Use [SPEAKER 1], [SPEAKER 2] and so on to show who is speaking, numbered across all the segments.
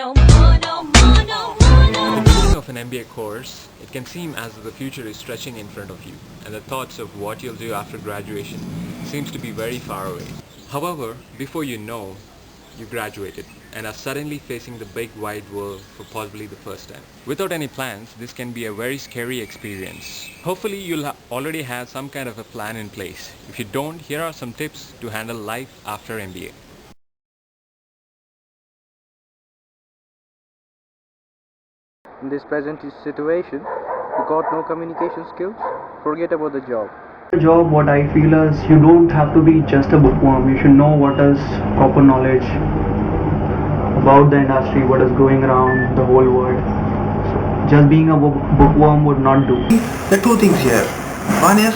[SPEAKER 1] At the beginning of an MBA course, it can seem as if the future is stretching in front of you, and the thoughts of what you'll do after graduation seems to be very far away. However, before you know, you graduated and are suddenly facing the big wide world for possibly the first time. Without any plans, this can be a very scary experience. Hopefully, you'll already have some kind of a plan in place. If you don't, here are some tips to handle life after MBA.
[SPEAKER 2] In this present situation, you got no communication skills, forget about the job.
[SPEAKER 3] Job, what I feel is you don't have to be just a bookworm. You should know what is proper knowledge about the industry, what is going around the whole world. Just being a bookworm would not do.
[SPEAKER 4] There are two things here. One is,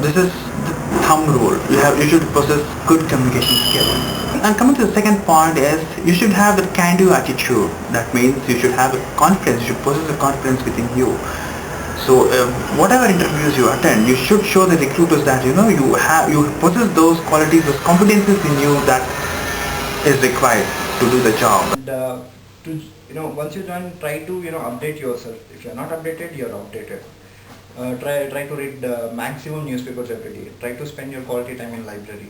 [SPEAKER 4] this is the thumb rule. You should possess good communication skills. And coming to the second point is, you should have the can-do attitude. That means you should have a confidence. You should possess a confidence within you. So whatever interviews you attend, you should show the recruiters that you possess those qualities, those competencies in you that is required to do the job.
[SPEAKER 5] And once you join, try to update yourself. If you are not updated, you are outdated. Try to read maximum newspapers every day. Try to spend your quality time in library.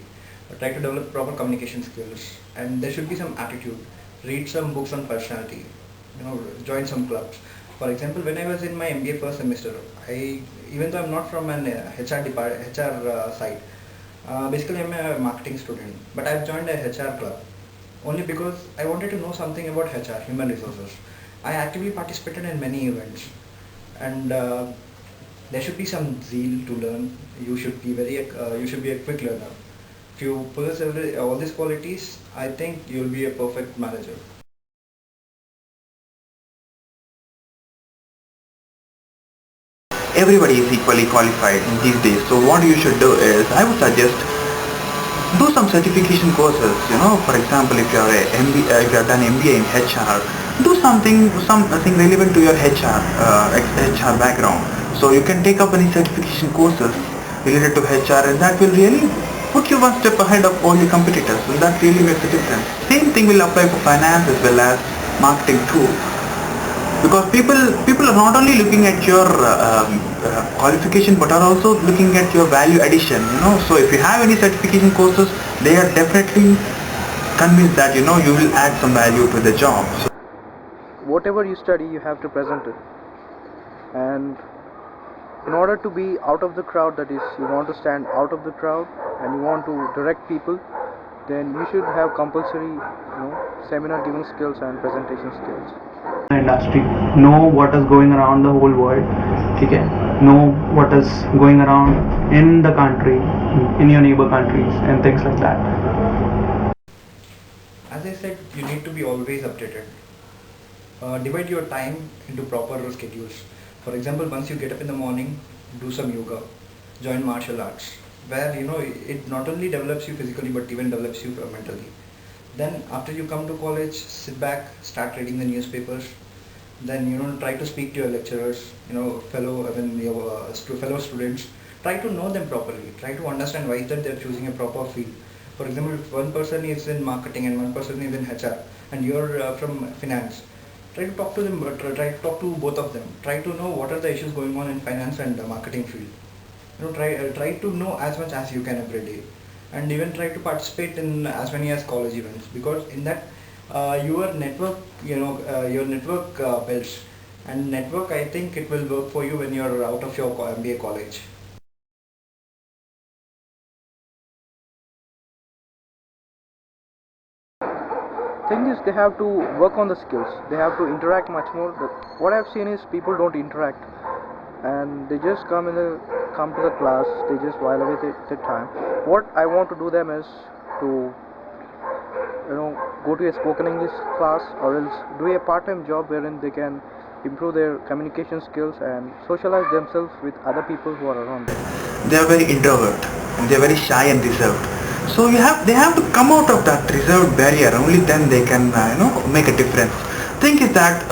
[SPEAKER 5] Try to develop proper communication skills, and there should be some attitude. Read some books on personality. Join some clubs. For example, when I was in my MBA first semester, even though I'm not from an HR side, basically I'm a marketing student, but I've joined a HR club only because I wanted to know something about HR, human resources. I actively participated in many events, and there should be some zeal to learn. You should be a quick learner. If you possess all these qualities, I think you'll be a perfect manager.
[SPEAKER 4] Everybody is equally qualified in these days. So what you should do is, I would suggest, do some certification courses. For example, if you have done MBA in HR, do something relevant to your HR background. So you can take up any certification courses related to HR, and that will really put you one step ahead of all your competitors, and that really makes a difference. Same thing will apply for finance as well as marketing too. Because people are not only looking at your qualification, but are also looking at your value addition. So if you have any certification courses, they are definitely convinced that you will add some value to the job. So
[SPEAKER 2] Whatever you study, you have to present it. And in order to be out of the crowd, that is, you want to stand out of the crowd and you want to direct people, then you should have compulsory seminar giving skills and presentation skills.
[SPEAKER 3] Industry, know what is going around the whole world. Okay, know what is going around in the country, in your neighbor countries, and things like that.
[SPEAKER 5] As I said, you need to be always updated. Divide your time into proper schedules. For example, once you get up in the morning, do some yoga, join martial arts, where it not only develops you physically but even develops you mentally. Then after you come to college, sit back, start reading the newspapers. Then try to speak to your lecturers, fellow students. Try to know them properly. Try to understand why is that they're choosing a proper field. For example, if one person is in marketing and one person is in HR, and you're from finance, try to talk to them. Try to talk to both of them. Try to know what are the issues going on in finance and the marketing field. Try to know as much as you can every day, and even try to participate in as many as college events, because in that your network builds, and network, I think it will work for you when you're out of your MBA college.
[SPEAKER 2] Thing is, they have to work on the skills. They have to interact much more. But what I've seen is people don't interact, and they just come to the class. They just while away their time. What I want to do them is to go to a spoken English class, or else do a part-time job wherein they can improve their communication skills and socialize themselves with other people who are around them.
[SPEAKER 4] they are very introvert, and they are very shy and reserved. So they have to come out of that reserved barrier. Only then they can make a difference. Thing is that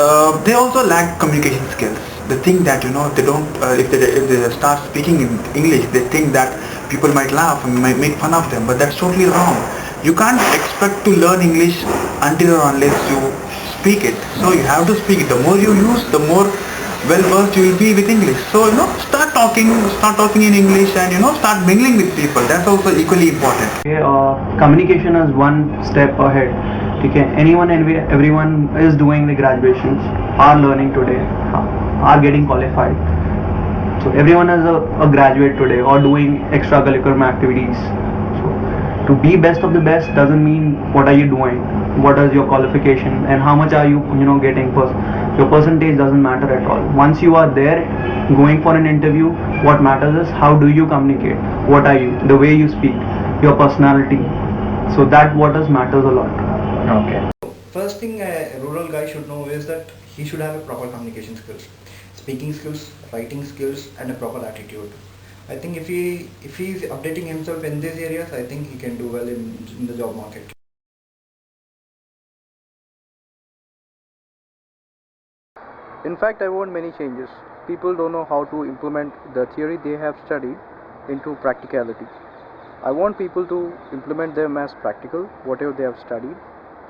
[SPEAKER 4] they also lack communication skills. They think that they don't. If they start speaking in English, they think that people might laugh and might make fun of them. But that's totally wrong. You can't expect to learn English until or unless you speak it. So you have to speak it. The more you use, the more well versed you will be with English. So start talking in English, and start mingling with people. That's also equally important.
[SPEAKER 3] Okay, communication is one step ahead. Okay, anyone and everyone is doing the graduations, are learning today, are getting qualified. So everyone is a graduate today or doing extracurricular activities. So to be best of the best doesn't mean what are you doing, what is your qualification, and how much are you getting. Your percentage doesn't matter at all. Once you are there going for an interview, what matters is how do you communicate, what are you, the way you speak, your personality. So that what matters a lot.
[SPEAKER 2] Okay.
[SPEAKER 5] First thing a rural guy should know is that he should have a proper communication skills, speaking skills, writing skills, and a proper attitude. I think if he is updating himself in these areas, I think he can do well in the job market.
[SPEAKER 2] In fact, I want many changes. People don't know how to implement the theory they have studied into practicality. I want people to implement them as practical, whatever they have studied,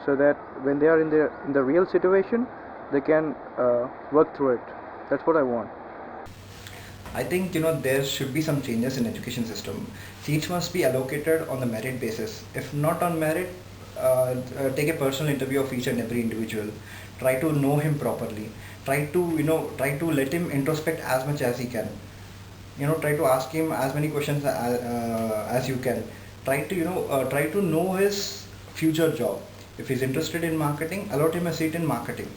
[SPEAKER 2] so that when they are in the real situation, they can work through it. That's what I want.
[SPEAKER 5] I think there should be some changes in education system. Seats must be allocated on the merit basis. If not on merit, take a personal interview of each and every individual. Try to know him properly. Try to let him introspect as much as he can. Try to ask him as many questions as you can. Try to know his future job. If he's interested in marketing, allot him a seat in marketing,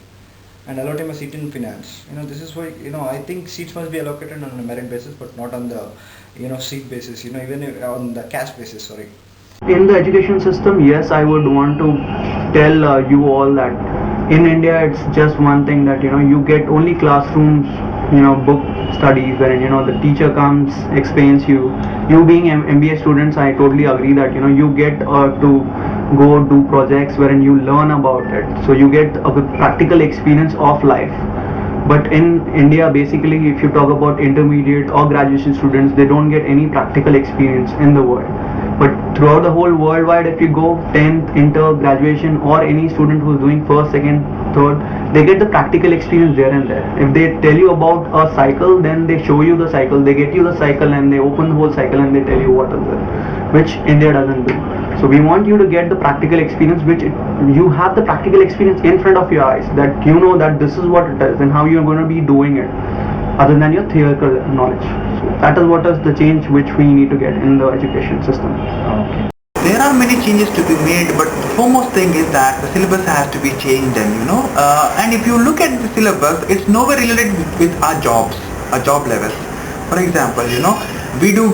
[SPEAKER 5] and allot him a seat in finance. This is why I think seats must be allocated on a merit basis, but not on the seat basis. Even on the caste basis. Sorry.
[SPEAKER 3] In the education system, yes, I would want to tell you all that in India it's just one thing that you get only classrooms, book studies wherein the teacher comes, explains you being MBA students. I totally agree that you get to go do projects wherein you learn about it, so you get a practical experience of life. But in India, basically, if you talk about intermediate or graduation students, they don't get any practical experience in the world. But throughout the whole worldwide, if you go 10th, inter, graduation, or any student who is doing first, second, third, they get the practical experience there and there. If they tell you about a cycle, then they show you the cycle, they get you the cycle, and they open the whole cycle and they tell you what is it, which India doesn't do. So we want you to get the practical experience, which you have the practical experience in front of your eyes, that that this is what it is and how you're going to be doing it, other than your theoretical knowledge. So that is what is the change which we need to get in the education system.
[SPEAKER 2] Okay.
[SPEAKER 4] There are many changes to be made, but the foremost thing is that the syllabus has to be changed, and if you look at the syllabus, it's nowhere related with our jobs, our job levels. For example, we do,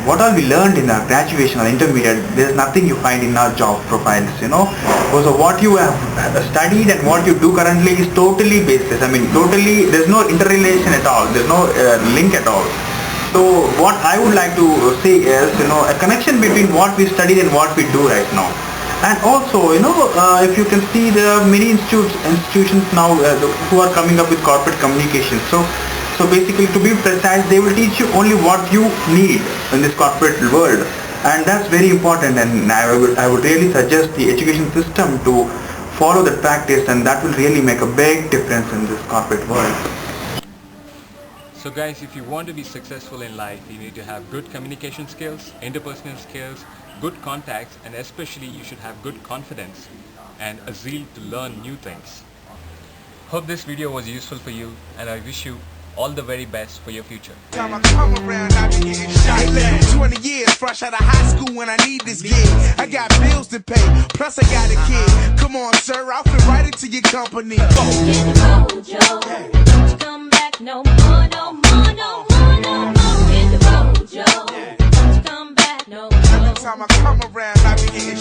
[SPEAKER 4] what all we learned in our graduation or intermediate, there's nothing you find in our job profiles, So what you have studied and what you do currently is totally baseless. Totally, there's no interrelation at all, there's no link at all. So what I would like to say is, a connection between what we studied and what we do right now. And also, if you can see, there are many institutions now who are coming up with corporate communication. So basically, to be precise, they will teach you only what you need in this corporate world, and that's very important. And I would really suggest the education system to follow that practice, and that will really make a big difference in this corporate world.
[SPEAKER 1] So guys, if you want to be successful in life, you need to have good communication skills, interpersonal skills, good contacts, and especially you should have good confidence and a zeal to learn new things. Hope this video was useful for you, and I wish you all the very best for your future.
[SPEAKER 6] Time I come around, I be getting shot at. 20 years fresh out of high school when I need this gig. I got bills to pay, plus I got a kid. Come on, sir, I'll fit right into your company.
[SPEAKER 7] Get the road, Joe. Don't you come back no more, no more, no more, no more. Hit the road, Joe. Don't you come back no more.
[SPEAKER 6] Every time I come around, I be getting